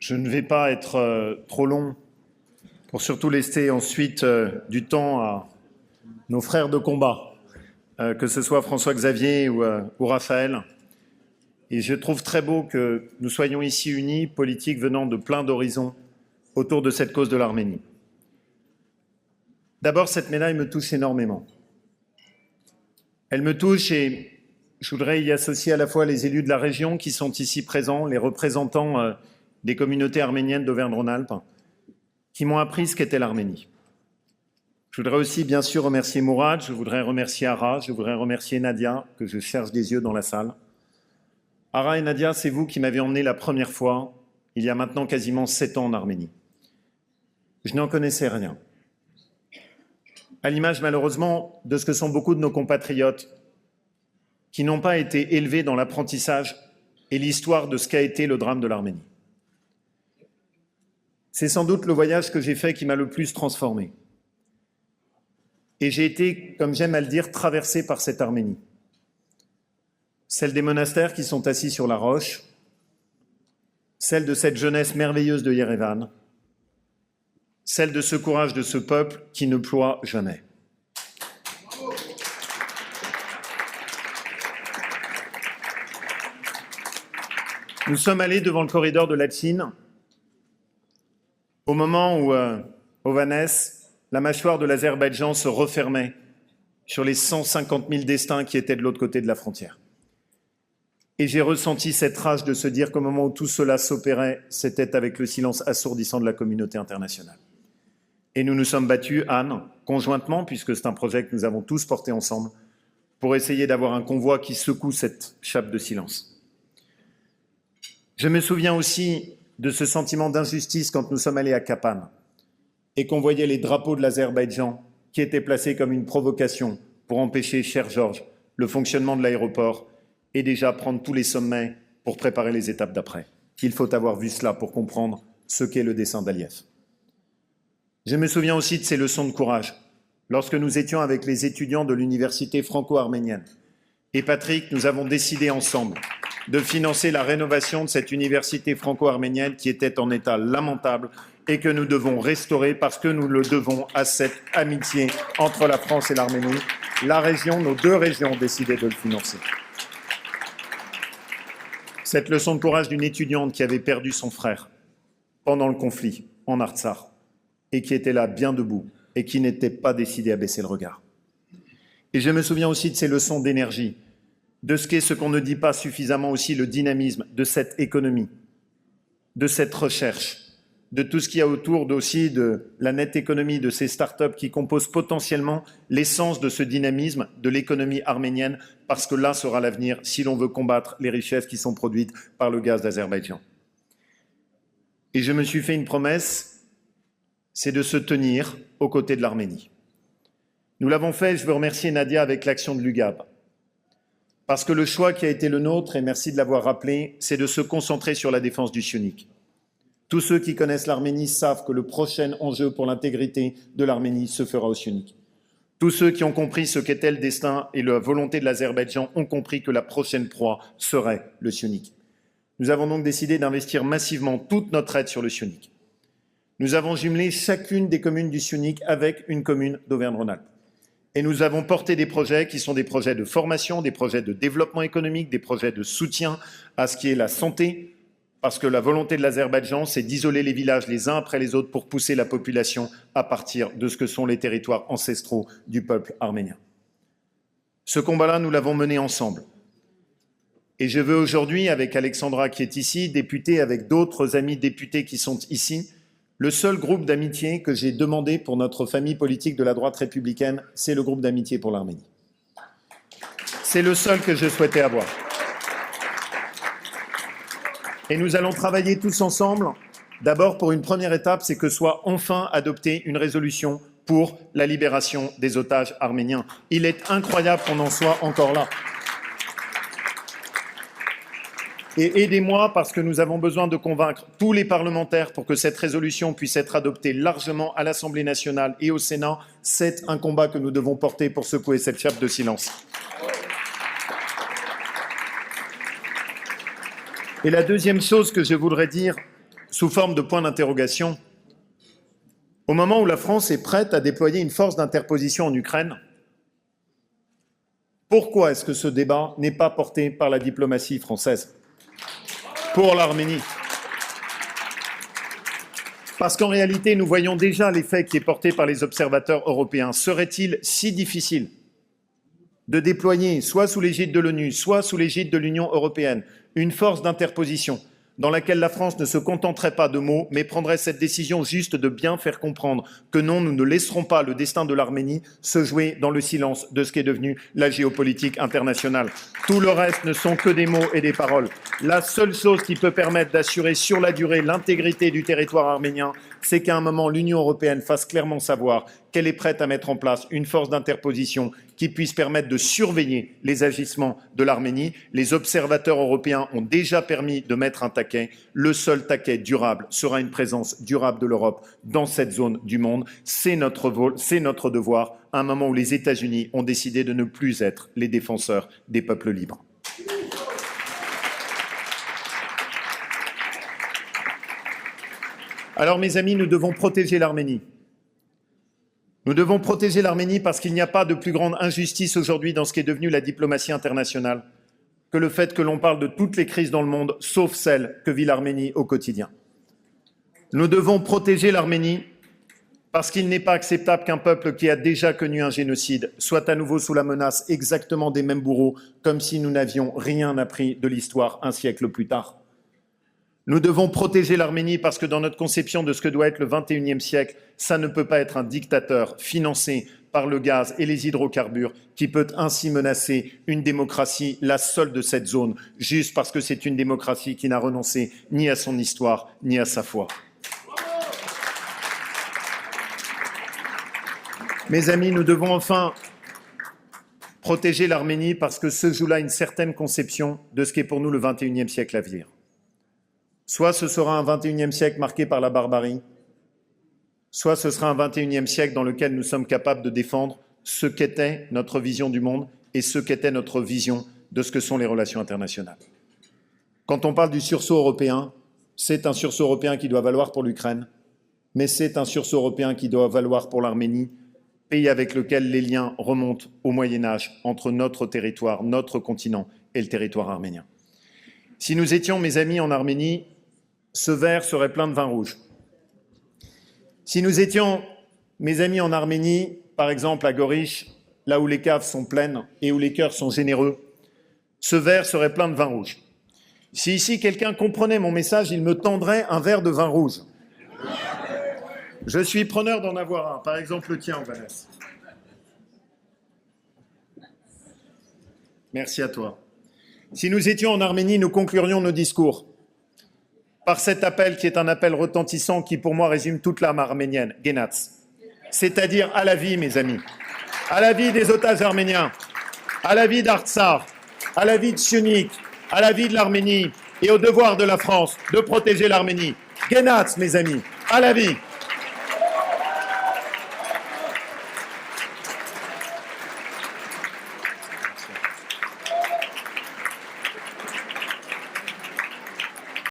Je ne vais pas être trop long pour surtout laisser ensuite du temps à nos frères de combat, que ce soit François-Xavier ou Raphaël. Et je trouve très beau que nous soyons ici unis, politiques venant de plein d'horizons, autour de cette cause de l'Arménie. D'abord, cette médaille me touche énormément. Elle me touche et je voudrais y associer à la fois les élus de la région qui sont ici présents, les représentants des communautés arméniennes d'Auvergne-Rhône-Alpes, qui m'ont appris ce qu'était l'Arménie. Je voudrais aussi bien sûr remercier Mourad, je voudrais remercier Ara, je voudrais remercier Nadia, que je cherche des yeux dans la salle. Ara et Nadia, c'est vous qui m'avez emmené la première fois, il y a maintenant quasiment 7 ans en Arménie. Je n'en connaissais rien. À l'image malheureusement de ce que sont beaucoup de nos compatriotes qui n'ont pas été élevés dans l'apprentissage et l'histoire de ce qu'a été le drame de l'Arménie. C'est sans doute le voyage que j'ai fait qui m'a le plus transformé. Et j'ai été, comme j'aime à le dire, traversé par cette Arménie. Celle des monastères qui sont assis sur la roche, celle de cette jeunesse merveilleuse de Yerevan, celle de ce courage de ce peuple qui ne ploie jamais. Nous sommes allés devant le corridor de Latchine au moment où, Ovanes, la mâchoire de l'Azerbaïdjan se refermait sur les 150 000 destins qui étaient de l'autre côté de la frontière. Et j'ai ressenti cette rage de se dire qu'au moment où tout cela s'opérait, c'était avec le silence assourdissant de la communauté internationale. Et nous nous sommes battus, Anne, conjointement, puisque c'est un projet que nous avons tous porté ensemble, pour essayer d'avoir un convoi qui secoue cette chape de silence. Je me souviens aussi de ce sentiment d'injustice quand nous sommes allés à Kapan et qu'on voyait les drapeaux de l'Azerbaïdjan qui étaient placés comme une provocation pour empêcher, cher Georges, le fonctionnement de l'aéroport et déjà prendre tous les sommets pour préparer les étapes d'après. Il faut avoir vu cela pour comprendre ce qu'est le dessein d'Aliyev. Je me souviens aussi de ces leçons de courage, lorsque nous étions avec les étudiants de l'université franco-arménienne. Et Patrick, nous avons décidé ensemble de financer la rénovation de cette université franco-arménienne qui était en état lamentable et que nous devons restaurer parce que nous le devons à cette amitié entre la France et l'Arménie. La région, nos deux régions ont décidé de le financer. Cette leçon de courage d'une étudiante qui avait perdu son frère pendant le conflit en Artsakh et qui était là bien debout et qui n'était pas décidée à baisser le regard. Et je me souviens aussi de ces leçons d'énergie, de ce qu'est ce qu'on ne dit pas suffisamment aussi, le dynamisme de cette économie, de cette recherche, de tout ce qu'il y a autour aussi de la nette économie, de ces startups qui composent potentiellement l'essence de ce dynamisme de l'économie arménienne, parce que là sera l'avenir si l'on veut combattre les richesses qui sont produites par le gaz d'Azerbaïdjan. Et je me suis fait une promesse, c'est de se tenir aux côtés de l'Arménie. Nous l'avons fait, je veux remercier Nadia avec l'action de l'UGAB, parce que le choix qui a été le nôtre, et merci de l'avoir rappelé, c'est de se concentrer sur la défense du Syunik. Tous ceux qui connaissent l'Arménie savent que le prochain enjeu pour l'intégrité de l'Arménie se fera au Syunik. Tous ceux qui ont compris ce qu'était le destin et la volonté de l'Azerbaïdjan ont compris que la prochaine proie serait le Syunik. Nous avons donc décidé d'investir massivement toute notre aide sur le Syunik. Nous avons jumelé chacune des communes du Syunik avec une commune d'Auvergne-Rhône-Alpes. Et nous avons porté des projets qui sont des projets de formation, des projets de développement économique, des projets de soutien à ce qui est la santé, parce que la volonté de l'Azerbaïdjan, c'est d'isoler les villages les uns après les autres pour pousser la population à partir de ce que sont les territoires ancestraux du peuple arménien. Ce combat-là, nous l'avons mené ensemble. Et je veux aujourd'hui, avec Alexandra qui est ici, députée, avec d'autres amis députés qui sont ici, le seul groupe d'amitié que j'ai demandé pour notre famille politique de la droite républicaine, c'est le groupe d'amitié pour l'Arménie. C'est le seul que je souhaitais avoir. Et nous allons travailler tous ensemble. D'abord, pour une première étape, c'est que soit enfin adoptée une résolution pour la libération des otages arméniens. Il est incroyable qu'on en soit encore là. Et aidez-moi parce que nous avons besoin de convaincre tous les parlementaires pour que cette résolution puisse être adoptée largement à l'Assemblée nationale et au Sénat. C'est un combat que nous devons porter pour secouer cette chape de silence. Et la deuxième chose que je voudrais dire, sous forme de point d'interrogation. Au moment où la France est prête à déployer une force d'interposition en Ukraine, pourquoi est-ce que ce débat n'est pas porté par la diplomatie française pour l'Arménie? Parce qu'en réalité, nous voyons déjà l'effet qui est porté par les observateurs européens. Serait-il si difficile de déployer, soit sous l'égide de l'ONU, soit sous l'égide de l'Union européenne, une force d'interposition dans laquelle la France ne se contenterait pas de mots, mais prendrait cette décision juste de bien faire comprendre que non, nous ne laisserons pas le destin de l'Arménie se jouer dans le silence de ce qui est devenu la géopolitique internationale. Tout le reste ne sont que des mots et des paroles. La seule chose qui peut permettre d'assurer sur la durée l'intégrité du territoire arménien, c'est qu'à un moment, l'Union européenne fasse clairement savoir qu'elle est prête à mettre en place une force d'interposition qui puisse permettre de surveiller les agissements de l'Arménie. Les observateurs européens ont déjà permis de mettre un taquet. Le seul taquet durable sera une présence durable de l'Europe dans cette zone du monde. C'est notre devoir, à un moment où les États-Unis ont décidé de ne plus être les défenseurs des peuples libres. Alors, mes amis, nous devons protéger l'Arménie. Nous devons protéger l'Arménie parce qu'il n'y a pas de plus grande injustice aujourd'hui dans ce qui est devenu la diplomatie internationale que le fait que l'on parle de toutes les crises dans le monde, sauf celle que vit l'Arménie au quotidien. Nous devons protéger l'Arménie parce qu'il n'est pas acceptable qu'un peuple qui a déjà connu un génocide soit à nouveau sous la menace exactement des mêmes bourreaux, comme si nous n'avions rien appris de l'histoire un siècle plus tard. Nous devons protéger l'Arménie parce que dans notre conception de ce que doit être le XXIe siècle, ça ne peut pas être un dictateur financé par le gaz et les hydrocarbures qui peut ainsi menacer une démocratie, la seule de cette zone, juste parce que c'est une démocratie qui n'a renoncé ni à son histoire, ni à sa foi. Mes amis, nous devons enfin protéger l'Arménie parce que se joue là une certaine conception de ce qu'est pour nous le XXIe siècle à venir. Soit ce sera un XXIe siècle marqué par la barbarie, soit ce sera un XXIe siècle dans lequel nous sommes capables de défendre ce qu'était notre vision du monde et ce qu'était notre vision de ce que sont les relations internationales. Quand on parle du sursaut européen, c'est un sursaut européen qui doit valoir pour l'Ukraine, mais c'est un sursaut européen qui doit valoir pour l'Arménie, pays avec lequel les liens remontent au Moyen-Âge entre notre territoire, notre continent et le territoire arménien. Si nous étions, mes amis, en Arménie, ce verre serait plein de vin rouge. Si nous étions, mes amis, en Arménie, par exemple à Gorish, là où les caves sont pleines et où les cœurs sont généreux, ce verre serait plein de vin rouge. Si ici quelqu'un comprenait mon message, il me tendrait un verre de vin rouge. Je suis preneur d'en avoir un, par exemple le tien, Vanessa. Merci à toi. Si nous étions en Arménie, nous conclurions nos discours par cet appel qui est un appel retentissant qui, pour moi, résume toute l'âme arménienne, Genats. C'est-à-dire à la vie, mes amis, à la vie des otages arméniens, à la vie d'Artsakh, à la vie de Syunik, à la vie de l'Arménie et au devoir de la France de protéger l'Arménie. Genats, mes amis, à la vie.